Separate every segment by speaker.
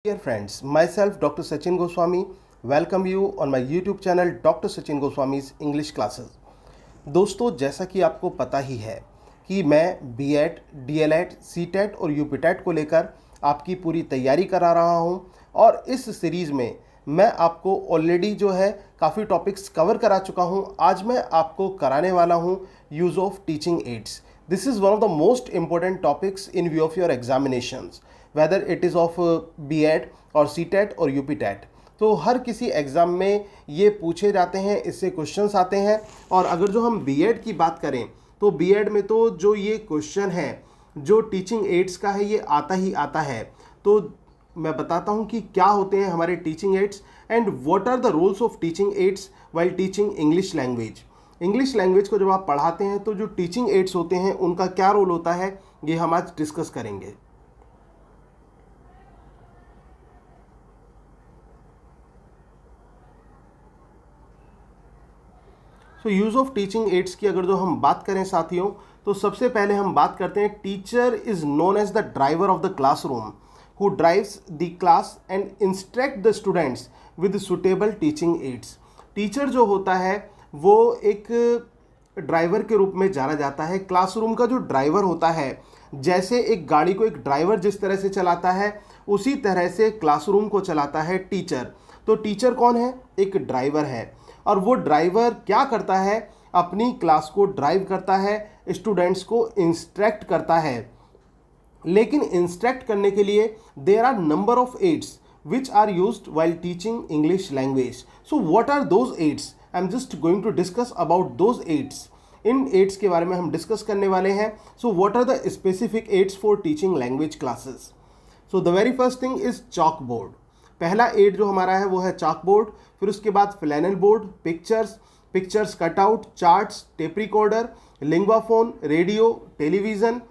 Speaker 1: Dear friends, myself Dr. Sachin Goswami welcome you on my YouTube channel Dr. Sachin Goswami's English Classes। दोस्तों, जैसा कि आपको पता ही है कि मैं बीएड, डीएलएड, सीटेट और यूपीटेट को लेकर आपकी पूरी तैयारी करा रहा हूं और इस सीरीज़ में मैं आपको ऑलरेडी जो है काफ़ी टॉपिक्स कवर करा चुका हूं। आज मैं आपको कराने वाला हूं use of teaching aids. This is one of the most important topics in view of your examinations, whether it is of B Ed और सीटेट और यूपीटेट। तो हर किसी एग्ज़ाम में ये पूछे जाते हैं, इससे क्वेश्चंस आते हैं। और अगर जो हम बीएड की बात करें तो बीएड में तो जो ये क्वेश्चन है जो टीचिंग एड्स का है, ये आता ही आता है। तो मैं बताता हूँ कि क्या होते हैं हमारे teaching aids and what are the roles of teaching aids while teaching English language. English language को जब आप पढ़ाते हैं तो जो टीचिंग एड्स होते हैं उनका क्या रोल होता है, ये हम आज डिस्कस करेंगे। So use of teaching ads की अगर जो हम बात करें साथियों, तो सबसे पहले हम बात करते हैं teacher is known as the driver of the classroom who drives the class and instruct the students with suitable teaching aids. Teacher जो होता है वो एक ड्राइवर के रूप में जाना जाता है। क्लासरूम का जो ड्राइवर होता है, जैसे एक गाड़ी को एक ड्राइवर जिस तरह से चलाता है उसी तरह से क्लासरूम को चलाता है टीचर। तो टीचर कौन है? एक ड्राइवर है। और वो ड्राइवर क्या करता है? अपनी क्लास को ड्राइव करता है, स्टूडेंट्स को इंस्ट्रक्ट करता है। लेकिन इंस्ट्रक्ट करने के लिए there are number of aids which are used while teaching English language. So what are those aids? I am just going to discuss about those aids. इन एड्स के बारे में हम डिस्कस करने वाले हैं। So what are the specific aids for teaching language classes? So the very first thing is chalk board. पहला aid जो हमारा है वो है चॉक बोर्ड। फिर उसके बाद flannel board, pictures cutout, charts, tape recorder, lingua phone, radio, television,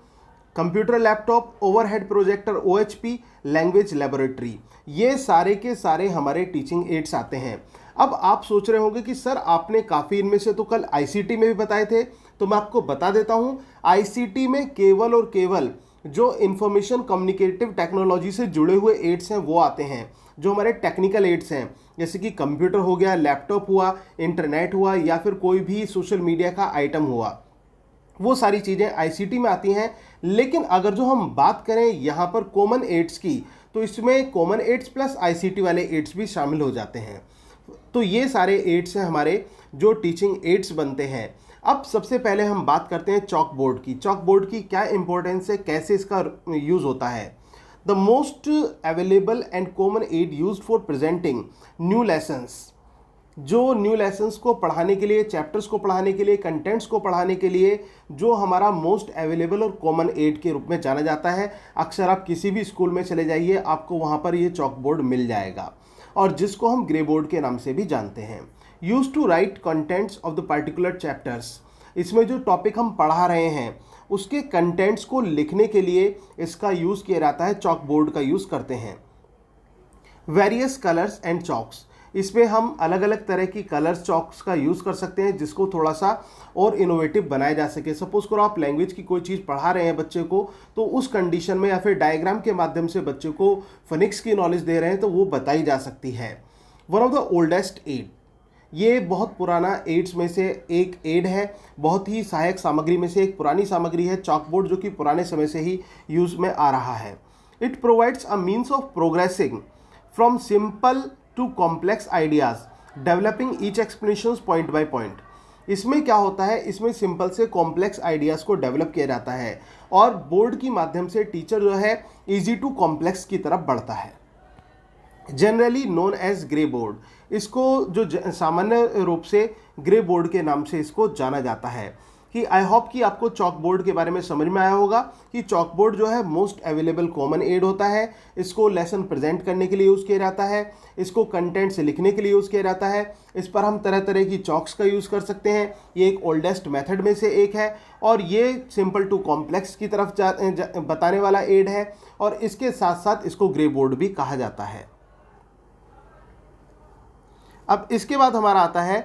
Speaker 1: computer, laptop, overhead projector, OHP, language laboratory, ये सारे के सारे हमारे टीचिंग एड्स आते हैं। अब आप सोच रहे होंगे कि सर आपने काफ़ी इनमें से तो कल आईसीटी में भी बताए थे। तो मैं आपको बता देता हूँ, आईसीटी में केवल और केवल जो इंफॉर्मेशन कम्युनिकेटिव टेक्नोलॉजी से जुड़े हुए एड्स हैं वो आते हैं। जो हमारे टेक्निकल एड्स हैं, जैसे कि कंप्यूटर हो गया, लैपटॉप हुआ, इंटरनेट हुआ, या फिर कोई भी सोशल मीडिया का आइटम हुआ, वो सारी चीज़ें आईसीटी में आती हैं। लेकिन अगर जो हम बात करें यहाँ पर कॉमन एड्स की, तो इसमें कॉमन एड्स प्लस आईसीटी वाले एड्स भी शामिल हो जाते हैं। तो ये सारे एड्स हैं हमारे जो टीचिंग एड्स बनते हैं। अब सबसे पहले हम बात करते हैं चॉक बोर्ड की। चॉक बोर्ड की क्या इंपॉर्टेंस है, कैसे इसका यूज़ होता है? The most available and common aid used for presenting new lessons. जो न्यू लेसन्स को पढ़ाने के लिए, चैप्टर्स को पढ़ाने के लिए, कंटेंट्स को पढ़ाने के लिए जो हमारा मोस्ट अवेलेबल और कॉमन एड के रूप में जाना जाता है। अक्सर आप किसी भी स्कूल में चले जाइए, आपको वहाँ पर ये चॉक बोर्ड मिल जाएगा, और जिसको हम ग्रे बोर्ड के नाम से भी जानते हैं। Use to write contents of the particular chapters. इसमें जो टॉपिक हम पढ़ा रहे हैं उसके कंटेंट्स को लिखने के लिए इसका यूज़ किया जाता है, चॉक बोर्ड का यूज़ करते हैं। वेरियस कलर्स एंड चॉक्स, इसमें हम अलग अलग तरह की कलर्स चॉक्स का यूज़ कर सकते हैं जिसको थोड़ा सा और इनोवेटिव बनाया जा सके। सपोज करो आप लैंग्वेज की कोई चीज़ पढ़ा रहे हैं बच्चे को, तो उस कंडीशन में या फिर डायग्राम के माध्यम से बच्चे को फिनिक्स की नॉलेज दे रहे हैं तो वो बताई जा सकती है। One of the oldest aid, ये बहुत पुराना एड्स में से एक एड है, बहुत ही सहायक सामग्री में से एक पुरानी सामग्री है चॉक बोर्ड, जो कि पुराने समय से ही यूज़ में आ रहा है। It provides a means of progressing from simple to complex ideas, developing each explanation point by point. इसमें क्या होता है, इसमें सिंपल से कॉम्प्लेक्स आइडियाज़ को डेवलप किया जाता है और बोर्ड की माध्यम से टीचर जो है ईजी टू कॉम्प्लेक्स की तरफ बढ़ता है। Generally known as grey board, इसको जो सामान्य रूप से ग्रे बोर्ड के नाम से इसको जाना जाता है। कि आई होप कि आपको चॉक बोर्ड के बारे में समझ में आया होगा कि चॉक बोर्ड जो है मोस्ट अवेलेबल कॉमन एड होता है। इसको लेसन प्रेजेंट करने के लिए यूज़ किया जाता है, इसको कंटेंट से लिखने के लिए यूज़ किया जाता है। इस पर हम तरह तरह की चॉक्स का यूज़ कर सकते हैं। ये एक ओल्डेस्ट मेथड में से एक है और ये सिंपल टू कॉम्प्लेक्स की तरफ बताने वाला एड है, और इसके साथ साथ इसको ग्रे बोर्ड भी कहा जाता है। अब इसके बाद हमारा आता है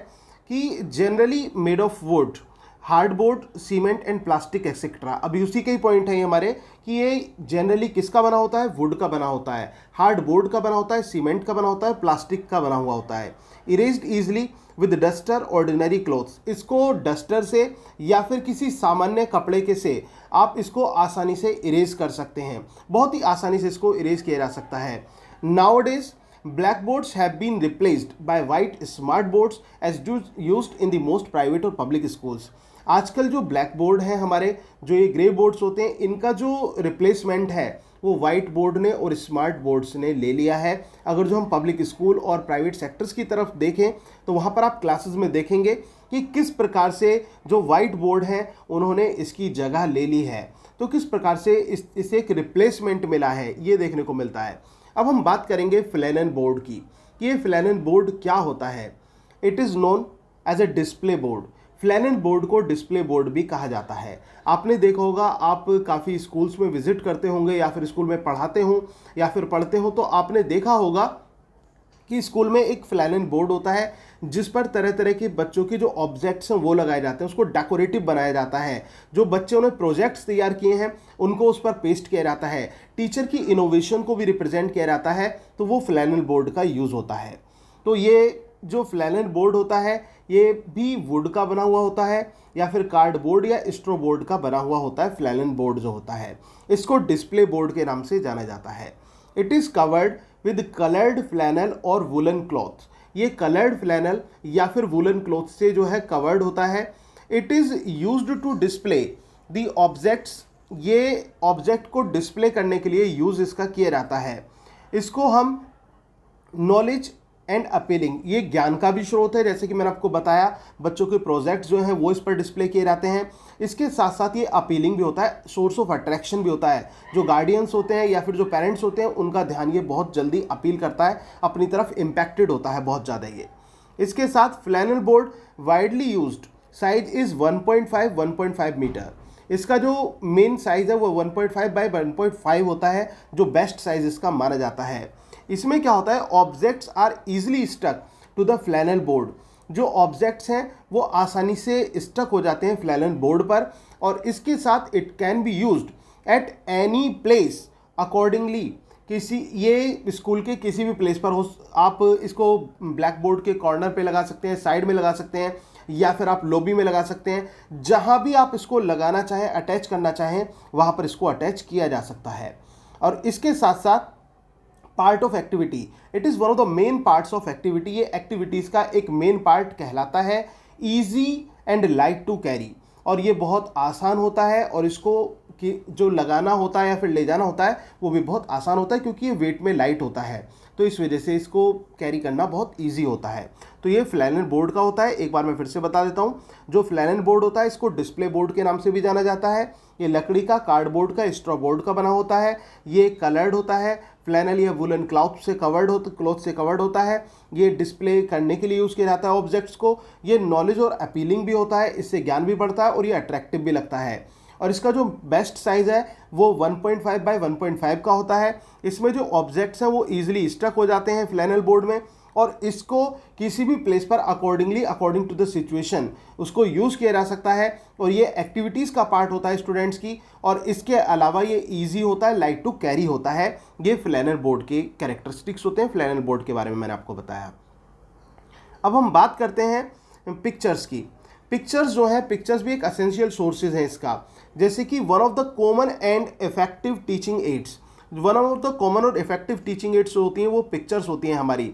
Speaker 1: कि generally made of would, hardboard, cement and plastic etcetera. अभी उसी के ही पॉइंट है ये हमारे कि ये जनरली किसका बना होता है, वुड का बना होता है, हार्डबोर्ड का बना होता है, सीमेंट का बना होता है, प्लास्टिक का बना हुआ होता है। Erased easily with duster, ordinary clothes, इसको डस्टर से या फिर किसी सामान्य कपड़े के से आप इसको आसानी से इरेज कर सकते हैं, बहुत ही आसानी से इसको इरेज किया जा सकता है। Nowadays blackboards have been replaced by white smart boards as used in the most private और public schools। आजकल जो ब्लैक बोर्ड हैं हमारे, जो ये ग्रे बोर्ड्स होते हैं, इनका जो रिप्लेसमेंट है वो वाइट बोर्ड ने और स्मार्ट बोर्ड्स ने ले लिया है। अगर जो हम पब्लिक स्कूल और प्राइवेट सेक्टर्स की तरफ देखें तो वहाँ पर आप क्लासेस में देखेंगे कि किस प्रकार से जो वाइट बोर्ड हैं उन्होंने इसकी जगह ले ली है, तो किस प्रकार से इसे एक रिप्लेसमेंट मिला है ये देखने को मिलता है। अब हम बात करेंगे फ्लैनन बोर्ड की कि ये फ्लैनन बोर्ड क्या होता है। It is known as a display board. Flannel board को डिस्प्ले बोर्ड भी कहा जाता है। आपने देखा होगा, आप काफ़ी स्कूल्स में विजिट करते होंगे या फिर स्कूल में पढ़ाते हो या फिर पढ़ते हो, तो आपने देखा होगा कि स्कूल में एक फ्लैनन बोर्ड होता है जिस पर तरह तरह के बच्चों के जो ऑब्जेक्ट्स हैं वो लगाए जाते हैं, उसको डेकोरेटिव बनाया जाता है। जो बच्चों ने प्रोजेक्ट्स तैयार किए हैं उनको उस पर पेस्ट किया जाता है, टीचर की इनोवेशन को भी रिप्रेजेंट किया जाता है, तो वो फ्लैनन बोर्ड का यूज़ होता है। तो ये जो फ्लैनन बोर्ड होता है ये भी वुड का बना हुआ होता है या फिर कार्डबोर्ड या स्ट्रो बोर्ड का बना हुआ होता है। फ्लैनन बोर्ड जो होता है इसको डिस्प्ले बोर्ड के नाम से जाना जाता है। It is covered with coloured flannel और वुलन क्लॉथ। ये कलर्ड फ्लैनल या फिर वुलन क्लॉथ से जो है कवर्ड होता है। It is used to display the objects. ये ऑब्जेक्ट को डिस्प्ले करने के लिए यूज़ इसका किया जाता है। इसको हम नॉलेज एंड अपीलिंग, ये ज्ञान का भी स्रोत है, जैसे कि मैंने आपको बताया बच्चों के प्रोजेक्ट्स जो हैं वो इस पर डिस्प्ले किए जाते हैं। इसके साथ साथ ये अपीलिंग भी होता है, सोर्स ऑफ अट्रैक्शन भी होता है। जो गार्डियंस होते हैं या फिर जो पेरेंट्स होते हैं उनका ध्यान ये बहुत जल्दी अपील करता है, अपनी तरफ इम्पैक्टेड होता है बहुत ज़्यादा ये। इसके साथ flannel board widely used, size is 1.5 metre. इसका जो मेन साइज़ है वो 1.5 बाई 1.5 होता है, जो बेस्ट साइज़ इसका माना जाता है। इसमें क्या होता है, objects are easily stuck to the flannel board. जो ऑब्जेक्ट्स हैं वो आसानी से स्टक हो जाते हैं फ्लैनल बोर्ड पर, और इसके साथ it can be used at any place accordingly. किसी, ये स्कूल के किसी भी प्लेस पर हो, आप इसको ब्लैक बोर्ड के कॉर्नर पे लगा सकते हैं, साइड में लगा सकते हैं, या फिर आप लॉबी में लगा सकते हैं। जहाँ भी आप इसको लगाना चाहें, अटैच करना चाहें, वहाँ पर इसको अटैच किया जा सकता है। और इसके साथ साथ part of activity, it is one of the main parts of activity. ये एक्टिविटीज़ का एक मेन पार्ट कहलाता है। Easy and light to carry, और ये बहुत आसान होता है, और इसको कि जो लगाना होता है या फिर ले जाना होता है वो भी बहुत आसान होता है क्योंकि ये वेट में लाइट होता है, तो इस वजह से इसको कैरी करना बहुत ईजी होता है। तो ये फ्लैनल बोर्ड का होता है। एक बार मैं फिर से बता देता हूँ, जो फ्लैनल बोर्ड होता है इसको डिस्प्ले बोर्ड के नाम से भी जाना जाता है। ये लकड़ी का, कार्डबोर्ड का, स्ट्रॉ बोर्ड का बना होता है। ये कलर्ड होता है, फ्लैनल या वुलन क्लॉथ से कवर्ड होता है। ये डिस्प्ले करने के लिए यूज़ किया जाता है ऑब्जेक्ट्स को। ये नॉलेज और अपीलिंग भी होता है, इससे ज्ञान भी बढ़ता है और ये अट्रैक्टिव भी लगता है। और इसका जो बेस्ट साइज़ है वो 1.5 बाई 1.5 का होता है। इसमें जो ऑब्जेक्ट्स हैं वो ईजिली स्टक हो जाते हैं फ्लैनल बोर्ड में, और इसको किसी भी प्लेस पर अकॉर्डिंग टू द सिचुएशन उसको यूज़ किया जा सकता है। और ये एक्टिविटीज़ का पार्ट होता है स्टूडेंट्स की, और इसके अलावा ये ईजी होता है, लाइट टू कैरी होता है। ये फ्लैनल बोर्ड के कैरेक्टरिस्टिक्स होते हैं। फ्लैनल बोर्ड के बारे में मैंने आपको बताया। अब हम बात करते हैं पिक्चर्स की। पिक्चर्स जो है, पिक्चर्स भी एक असेंशियल सोर्सेज है इसका, जैसे कि one of the common and effective teaching ads. One of the common और इफेक्टिव टीचिंग एड्स जो होती हैं वो पिक्चर्स होती हैं हमारी।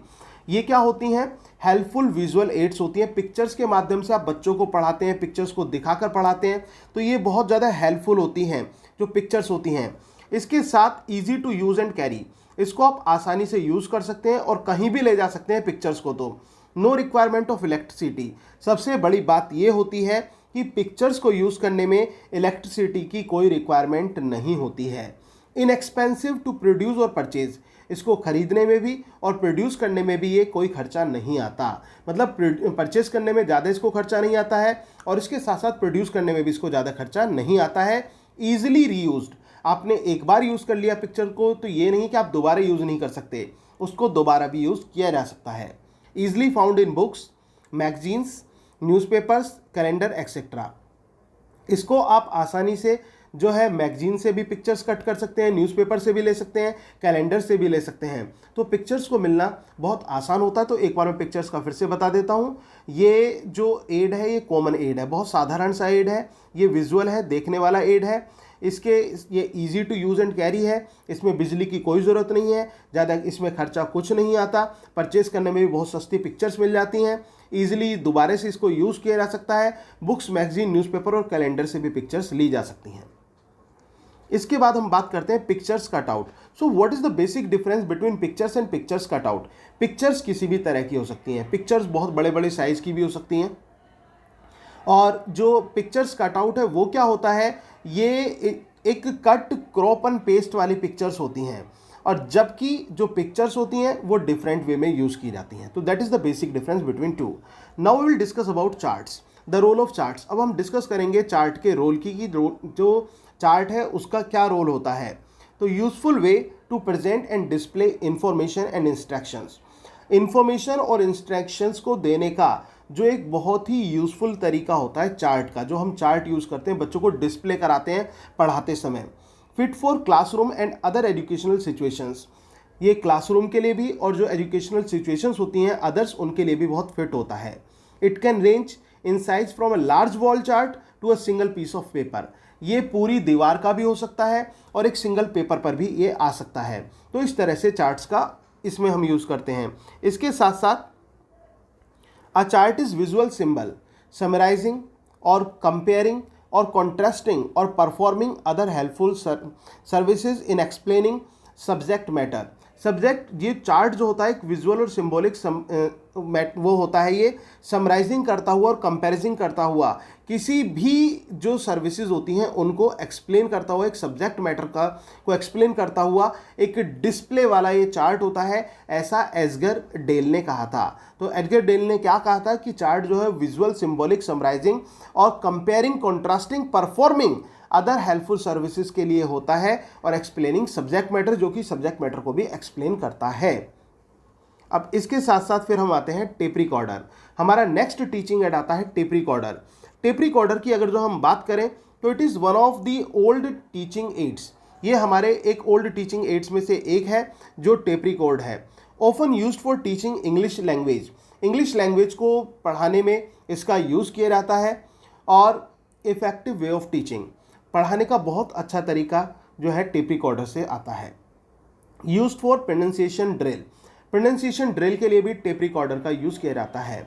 Speaker 1: ये क्या होती हैं, हेल्पफुल विजुअल एड्स होती हैं। पिक्चर्स के माध्यम से आप बच्चों को पढ़ाते हैं, पिक्चर्स को दिखाकर पढ़ाते हैं, तो ये बहुत ज़्यादा हेल्पफुल होती हैं जो पिक्चर्स होती हैं। इसके साथ easy to use and carry, इसको आप आसानी से यूज़ कर सकते हैं और कहीं भी ले जा सकते हैं पिक्चर्स को। तो नो रिक्वायरमेंट ऑफ इलेक्ट्रिसिटी, सबसे बड़ी बात ये होती है कि पिक्चर्स को यूज़ करने में इलेक्ट्रिसिटी की कोई रिक्वायरमेंट नहीं होती है। इनएक्सपेंसिव टू प्रोड्यूस और परचेज, इसको खरीदने में भी और प्रोड्यूस करने में भी ये कोई खर्चा नहीं आता। मतलब परचेस करने में ज़्यादा इसको खर्चा नहीं आता है, और इसके साथ साथ प्रोड्यूस करने में भी इसको ज़्यादा खर्चा नहीं आता है। ईजिली रीयूज्ड, आपने एक बार यूज़ कर लिया पिक्चर को तो ये नहीं कि आप दोबारा यूज़ नहीं कर सकते, उसको दोबारा भी यूज़ किया जा सकता है। Easily found in books, magazines, newspapers, calendar etcetera. इसको आप आसानी से जो है मैगजीन से भी पिक्चर्स कट कर सकते हैं, न्यूज़पेपर से भी ले सकते हैं, कैलेंडर से भी ले सकते हैं। तो पिक्चर्स को मिलना बहुत आसान होता है। तो एक बार मैं पिक्चर्स का फिर से बता देता हूँ। ये जो एड है ये कॉमन एड है, बहुत साधारण सा एड है, ये विजुअल है, देखने वाला एड है। ये easy to use and carry है, इसमें बिजली की कोई ज़रूरत नहीं है, ज़्यादा इसमें खर्चा कुछ नहीं आता, परचेस करने में भी बहुत सस्ती पिक्चर्स मिल जाती हैं, ईजिली दोबारा से इसको यूज़ किया जा सकता है। बुक्स, मैगजीन, न्यूज़पेपर और कैलेंडर से भी पिक्चर्स ली जा सकती हैं। इसके बाद हम बात करते हैं pictures cutout. So what is the basic difference between pictures and pictures cutout. Pictures किसी भी तरह की हो सकती हैं, पिक्चर्स बहुत बड़े बड़े साइज की भी हो सकती हैं, और जो पिक्चर्स कटआउट है वो क्या होता है, ये एक कट, क्रॉप एंड पेस्ट वाली पिक्चर्स होती हैं, और जबकि जो पिक्चर्स होती हैं वो डिफरेंट वे में यूज़ की जाती हैं। तो that is the basic difference between two. Now we will discuss about charts, the role of charts. अब हम डिस्कस करेंगे चार्ट के रोल की, कि जो चार्ट है उसका क्या रोल होता है। तो useful way to present and display information and instructions. Information और इंस्ट्रक्शंस को देने का जो एक बहुत ही यूजफुल तरीका होता है चार्ट का, जो हम चार्ट यूज़ करते हैं बच्चों को डिस्प्ले कराते हैं पढ़ाते समय। Fit for classroom and other educational situations, ये क्लासरूम के लिए भी और जो एजुकेशनल सिचुएशंस होती हैं अदर्स, उनके लिए भी बहुत फिट होता है। It can range in size from a large wall chart to a single piece of paper. ये पूरी दीवार का भी हो सकता है और एक सिंगल पेपर पर भी ये आ सकता है। तो इस तरह से चार्ट्स का इसमें हम यूज़ करते हैं। इसके साथ साथ a chart is visual symbol summarising और कंपेयरिंग और कॉन्ट्रास्टिंग और performing other helpful services in explaining subject matter. Subject, ये चार्ट जो होता है एक विजुअल और सिंबॉलिक वो होता है, ये समराइजिंग करता हुआ और कंपैरिजन करता हुआ किसी भी जो सर्विसेज होती हैं उनको एक्सप्लेन करता हुआ, एक सब्जेक्ट मैटर का को एक्सप्लेन करता हुआ एक डिस्प्ले वाला ये चार्ट होता है, ऐसा एडगर डेल ने कहा था। तो एडगर डेल ने क्या कहा था कि चार्ट जो है विजुअल, सिंबॉलिक, समराइजिंग और comparing, contrasting, performing other helpful services के लिए होता है, और एक्सप्लेनिंग सब्जेक्ट मैटर, जो कि सब्जेक्ट मैटर को भी एक्सप्लेन करता है। अब इसके साथ साथ फिर हम आते हैं टेप रिकॉर्डर। हमारा नेक्स्ट टीचिंग एड आता है टेप रिकॉर्डर। टेप रिकॉर्डर की अगर जो हम बात करें तो it is one of the old teaching ads. ये हमारे एक ओल्ड टीचिंग एड्स में से एक है जो टेप रिकॉर्ड है। Often used for teaching English language, English language को पढ़ाने में इसका यूज़ किया जाता है, और इफेक्टिव वे ऑफ टीचिंग, पढ़ाने का बहुत अच्छा तरीका जो है टेप रिकॉर्डर से आता है। Used for pronunciation drill, pronunciation drill के लिए भी टेप रिकॉर्डर का यूज़ किया जाता है,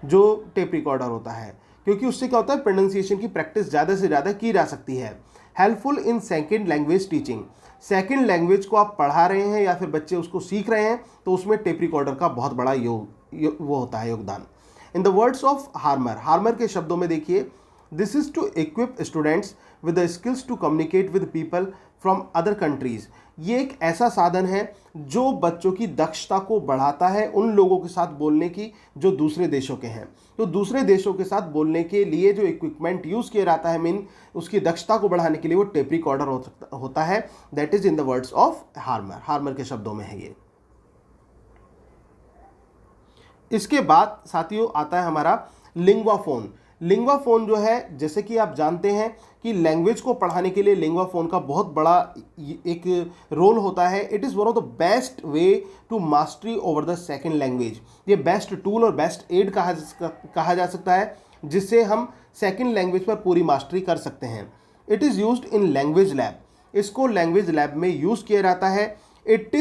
Speaker 1: जो टेप रिकॉर्डर होता है, क्योंकि उससे क्या होता है प्रोनाउंसिएशन की प्रैक्टिस ज़्यादा से ज़्यादा की जा सकती है। Helpful in second language teaching, second language को आप पढ़ा रहे हैं या फिर बच्चे उसको सीख रहे हैं तो उसमें टेप रिकॉर्डर का बहुत बड़ा वो होता है योगदान। In the words of Harmer, Harmer के शब्दों में देखिए, this is to equip students with the skills to communicate with people from other countries. ये एक ऐसा साधन है जो बच्चों की दक्षता को बढ़ाता है उन लोगों के साथ बोलने की जो दूसरे देशों के हैं। तो दूसरे देशों के साथ बोलने के लिए जो इक्विपमेंट यूज़ किया जाता है, मीन उसकी दक्षता को बढ़ाने के लिए, वो टेप रिकॉर्डर होता है। That is in the words of Harmer, Harmer के शब्दों में है ये। इसके बाद साथियों आता है हमारा लिंग्वा फोन। लिंग्वा फोन जो है, जैसे कि आप जानते हैं कि लैंग्वेज को पढ़ाने के लिए लिंग्वा फोन का बहुत बड़ा एक रोल होता है। It is one of the best way to mastery over the second language. ये बेस्ट टूल और बेस्ट एड कहा जा सकता है जिससे हम सेकेंड लैंग्वेज पर पूरी मास्टरी कर सकते हैं। It is used in language lab, इसको लैंग्वेज लैब में यूज़ किया जाता है। इट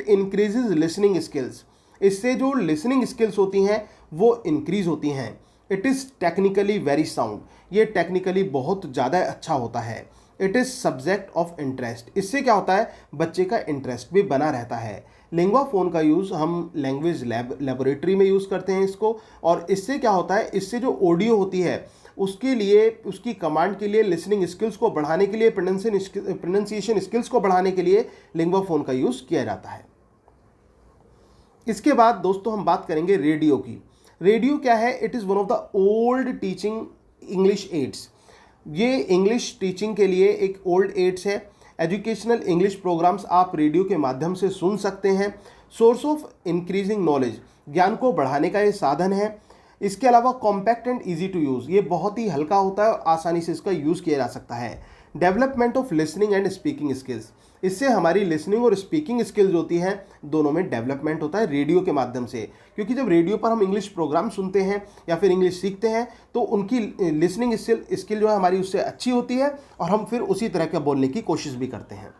Speaker 1: इंक्रीजेज लिसनिंग स्किल्स, इससे जो लिसनिंग स्किल्स होती हैं वो इंक्रीज होती हैं। It is technically very sound, ये टेक्निकली बहुत ज़्यादा अच्छा होता है। It is subject of interest, इससे क्या होता है बच्चे का इंटरेस्ट भी बना रहता है। लिंग्वा फोन का यूज़ हम लैंग्वेज लेबोरेटरी में यूज़ करते हैं इसको, और इससे क्या होता है, इससे जो ऑडियो होती है उसके लिए, उसकी कमांड के लिए, लिसनिंग स्किल्स को बढ़ाने के लिए, प्रोनाउंसिएशन स्किल्स को बढ़ाने के लिए लिंग्वा फोन का यूज़ किया जाता है। इसके बाद दोस्तों हम बात करेंगे रेडियो की। रेडियो क्या है? It is one of the old teaching English aids. ये इंग्लिश टीचिंग के लिए एक ओल्ड एड्स है। एजुकेशनल इंग्लिश प्रोग्राम्स आप रेडियो के माध्यम से सुन सकते हैं। सोर्स ऑफ इंक्रीजिंग नॉलेज, ज्ञान को बढ़ाने का ये साधन है। इसके अलावा compact and easy to use, ये बहुत ही हल्का होता है और आसानी से इसका यूज़ किया जा सकता है। Development of listening and speaking skills, इससे हमारी लिसनिंग और स्पीकिंग स्किल्स होती हैं, दोनों में डेवलपमेंट होता है रेडियो के माध्यम से, क्योंकि जब रेडियो पर हम इंग्लिश प्रोग्राम सुनते हैं या फिर इंग्लिश सीखते हैं तो उनकी लिसनिंग स्किल जो है हमारी उससे अच्छी होती है और हम फिर उसी तरह का बोलने की कोशिश भी करते हैं।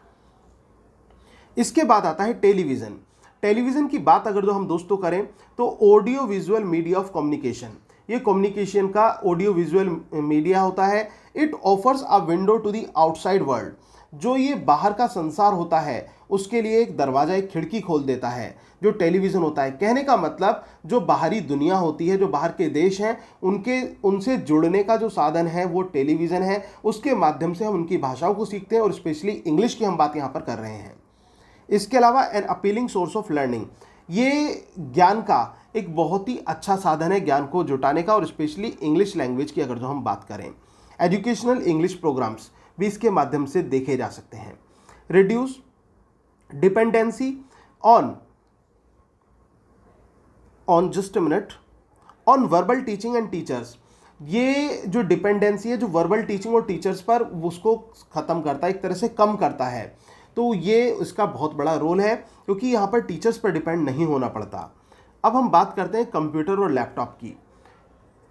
Speaker 1: इसके बाद आता है टेलीविज़न। टेलीविज़न की बात अगर जो हम दोस्तों करें तो audio visual media of communication, ये कम्युनिकेशन का ऑडियो विजुअल मीडिया होता है। It offers a window to the outside world, जो ये बाहर का संसार होता है उसके लिए एक दरवाज़ा, एक खिड़की खोल देता है जो टेलीविज़न होता है। कहने का मतलब जो बाहरी दुनिया होती है, जो बाहर के देश हैं, उनसे जुड़ने का जो साधन है वो टेलीविज़न है। उसके माध्यम से हम उनकी भाषाओं को सीखते हैं और स्पेशली इंग्लिश की हम बात यहाँ पर कर रहे हैं। इसके अलावा an appealing source of learning, ये ज्ञान का एक बहुत ही अच्छा साधन है ज्ञान को जुटाने का, और स्पेशली इंग्लिश लैंग्वेज की अगर जो हम बात करें, एजुकेशनल इंग्लिश प्रोग्राम्स भी इसके माध्यम से देखे जा सकते हैं। Reduce dependency on just a minute on verbal teaching and teachers, ये जो डिपेंडेंसी है जो वर्बल टीचिंग और टीचर्स पर, उसको ख़त्म करता है, एक तरह से कम करता है। तो ये इसका बहुत बड़ा रोल है क्योंकि यहाँ पर टीचर्स पर डिपेंड नहीं होना पड़ता। अब हम बात करते हैं कंप्यूटर और लैपटॉप की।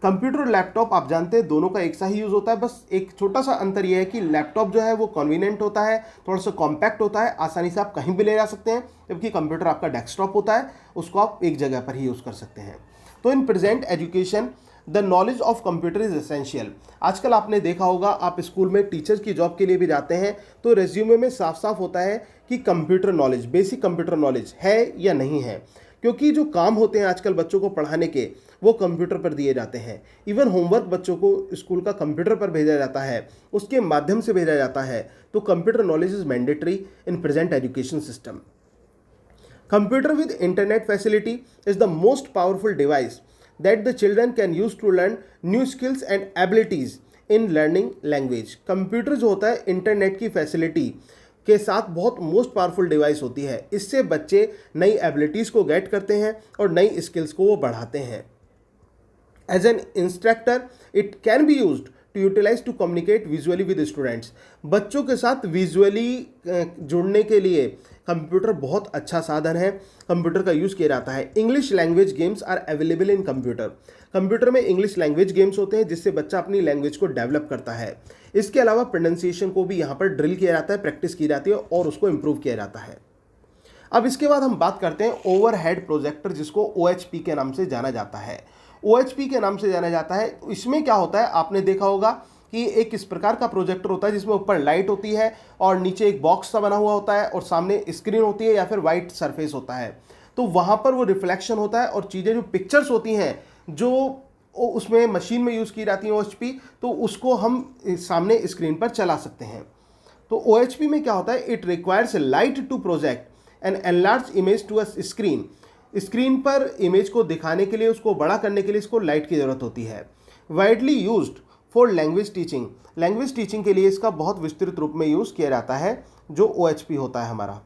Speaker 1: कंप्यूटर और लैपटॉप आप जानते हैं दोनों का एक सा ही यूज़ होता है, बस एक छोटा सा अंतर यह है कि लैपटॉप जो है वो कन्वीनियंट होता है, थोड़ा सा कॉम्पैक्ट होता है, आसानी से आप कहीं भी ले जा सकते हैं, जबकि कंप्यूटर आपका डेस्कटॉप होता है, उसको आप एक जगह पर ही यूज़ कर सकते हैं। तो in present education the knowledge of computer is essential. आजकल आपने देखा होगा, आप स्कूल में टीचर की जॉब के लिए भी जाते हैं तो रेज्यूमे में साफ साफ होता है कि computer knowledge, basic computer knowledge है या नहीं है, क्योंकि जो काम होते हैं आजकल बच्चों को पढ़ाने के वो कंप्यूटर पर दिए जाते हैं। इवन होमवर्क बच्चों को स्कूल का कंप्यूटर पर भेजा जाता है, उसके माध्यम से भेजा जाता है। तो computer knowledge is mandatory in present education system. Computer with internet facility is the most powerful device that the children can use to learn new skills and abilities in learning language। Computer जो होता है internet की facility के साथ बहुत most powerful device होती है, इससे बच्चे नई एबिलिटीज़ को गेट करते हैं और नई स्किल्स को वो बढ़ाते हैं। As an instructor it can be used to utilise to communicate visually with students. बच्चों के साथ विजुअली जुड़ने के लिए कंप्यूटर बहुत अच्छा साधन है, कंप्यूटर का यूज़ किया जाता है। English language games are available in computer. Computer में इंग्लिश लैंग्वेज गेम्स होते हैं जिससे बच्चा अपनी लैंग्वेज को डेवलप करता है। इसके अलावा प्रोनाउंसिएशन को भी यहाँ पर ड्रिल किया जाता है, प्रैक्टिस की जाती है और उसको इम्प्रूव किया जाता है। अब इसके बाद हम बात करते हैं ओवरहेड प्रोजेक्टर, जिसको OHP के नाम से जाना जाता है। OHP के नाम से जाना जाता है। इसमें क्या होता है, आपने देखा होगा कि एक इस प्रकार का प्रोजेक्टर होता है जिसमें ऊपर लाइट होती है और नीचे एक बॉक्स सा बना हुआ होता है और सामने स्क्रीन होती है या फिर वाइट सरफेस होता है। तो वहाँ पर वो रिफ्लेक्शन होता है और चीज़ें जो पिक्चर्स होती हैं जो उसमें मशीन में यूज़ की जाती हैं OHP, तो उसको हम सामने स्क्रीन पर चला सकते हैं। तो OHP में क्या होता है, it requires light to project an enlarge image to a screen. Screen पर इमेज को दिखाने के लिए, उसको बड़ा करने के लिए इसको लाइट की ज़रूरत होती है। Widely used for language teaching, language teaching के लिए इसका बहुत विस्तृत रूप में यूज़ किया जाता है जो OHP होता है हमारा।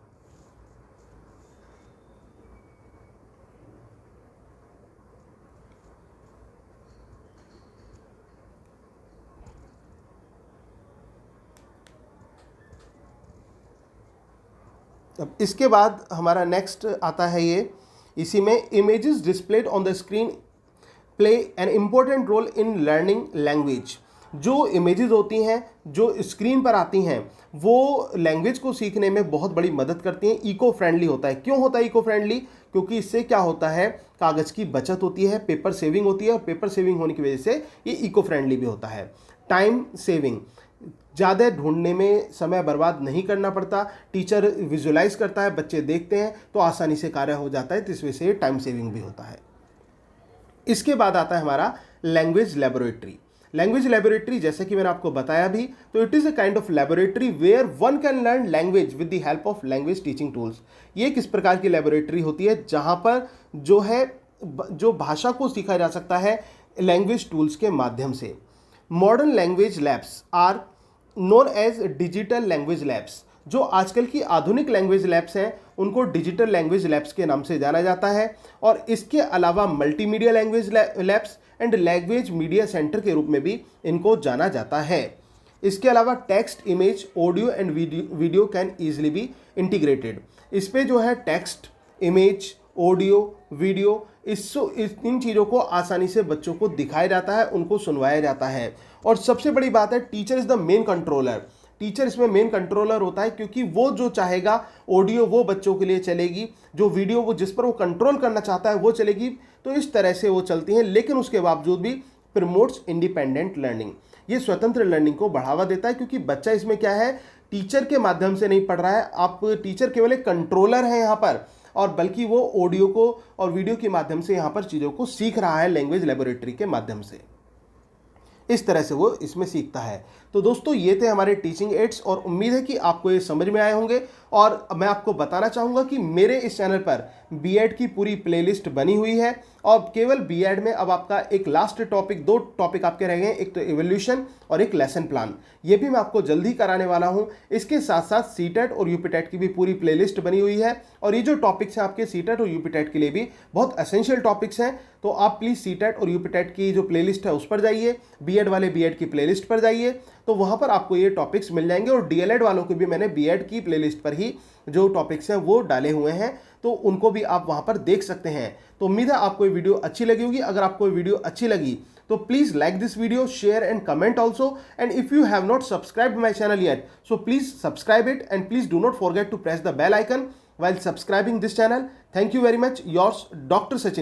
Speaker 1: अब इसके बाद हमारा नेक्स्ट आता है ये, इसी में images displayed on the screen play an important role in learning language. जो इमेजेस होती हैं जो स्क्रीन पर आती हैं वो लैंग्वेज को सीखने में बहुत बड़ी मदद करती हैं। इको फ्रेंडली होता है। क्यों होता है इको फ्रेंडली? क्योंकि इससे क्या होता है, कागज़ की बचत होती है, पेपर सेविंग होती है और पेपर सेविंग होने की वजह से ये इको फ्रेंडली भी होता है। टाइम सेविंग, ज़्यादा ढूंढने में समय बर्बाद नहीं करना पड़ता, टीचर विजुलाइज करता है, बच्चे देखते हैं तो आसानी से कार्य हो जाता है, तो इस वजह से टाइम सेविंग भी होता है। इसके बाद आता है हमारा लैंग्वेज लेबोरेटरी। लैंग्वेज लेबोरेटरी जैसे कि मैंने आपको बताया भी, तो it is a kind of laboratory where one can learn language with the help of language teaching tools. ये किस प्रकार की लेबोरेटरी होती है जहाँ पर जो भाषा को सीखा जा सकता है लैंग्वेज टूल्स के माध्यम से। Modern language labs are known as digital language labs. जो आजकल की आधुनिक लैंग्वेज लैब्स हैं उनको डिजिटल लैंग्वेज लैब्स के नाम से जाना जाता है। और इसके अलावा multimedia language labs and language media centre के रूप में भी इनको जाना जाता है। इसके अलावा text, image, audio and video can easily be integrated. इस पे जो है टेक्स्ट, इमेज, ऑडियो, वीडियो, इन चीज़ों को आसानी से बच्चों को दिखाया जाता है, उनको सुनवाया जाता है। और सबसे बड़ी बात है, teacher is the main controller. Teacher इसमें मेन कंट्रोलर होता है, क्योंकि वो जो चाहेगा ऑडियो वो बच्चों के लिए चलेगी, जो वीडियो वो जिस पर वो कंट्रोल करना चाहता है वो चलेगी। तो इस तरह से वो चलती हैं, लेकिन उसके बावजूद भी प्रमोट्स इंडिपेंडेंट लर्निंग। ये स्वतंत्र लर्निंग को बढ़ावा देता है, क्योंकि बच्चा इसमें क्या है, टीचर के माध्यम से नहीं पढ़ रहा है। आप टीचर केवल एक कंट्रोलर हैं यहाँ पर, और बल्कि वो ऑडियो को और वीडियो के माध्यम से यहाँ पर चीज़ों को सीख रहा है, लैंग्वेज लेबोरेटरी के माध्यम से। इस तरह से वो इसमें सीखता है। तो दोस्तों, ये थे हमारे टीचिंग एड्स, और उम्मीद है कि आपको ये समझ में आए होंगे। और मैं आपको बताना चाहूँगा कि मेरे इस चैनल पर बीएड की पूरी प्लेलिस्ट बनी हुई है, और केवल बीएड में अब आपका एक लास्ट टॉपिक, 2 टॉपिक आपके रह गए, एक तो इवोल्यूशन और एक लेसन प्लान। ये भी मैं आपको जल्दी कराने वाला हूँ। इसके साथ साथ सीटेट और यूपीटेट की भी पूरी प्लेलिस्ट बनी हुई है, और ये जो टॉपिक्स हैं आपके सीटेट और यूपीटेट के लिए भी बहुत एसेंशियल टॉपिक्स हैं। तो आप प्लीज़ सीटेट और यूपीटेट की जो प्लेलिस्ट है उस पर जाइए, बीएड वाले बीएड की प्लेलिस्ट पर जाइए, तो वहाँ पर आपको ये टॉपिक्स मिल जाएंगे। और डीएलएड वालों को भी मैंने बीएड की प्लेलिस्ट पर ही जो टॉपिक्स हैं वो डाले हुए हैं, तो उनको भी आप वहाँ पर देख सकते हैं। तो उम्मीद है आपको ये वीडियो अच्छी लगी होगी। अगर आपको ये वीडियो अच्छी लगी तो please like this video, share and comment also, and if you have not subscribed my channel yet, so please subscribe it, and please do not forget to press the bell icon while subscribing this channel. Thank you very much. Yours, Dr. Sachin.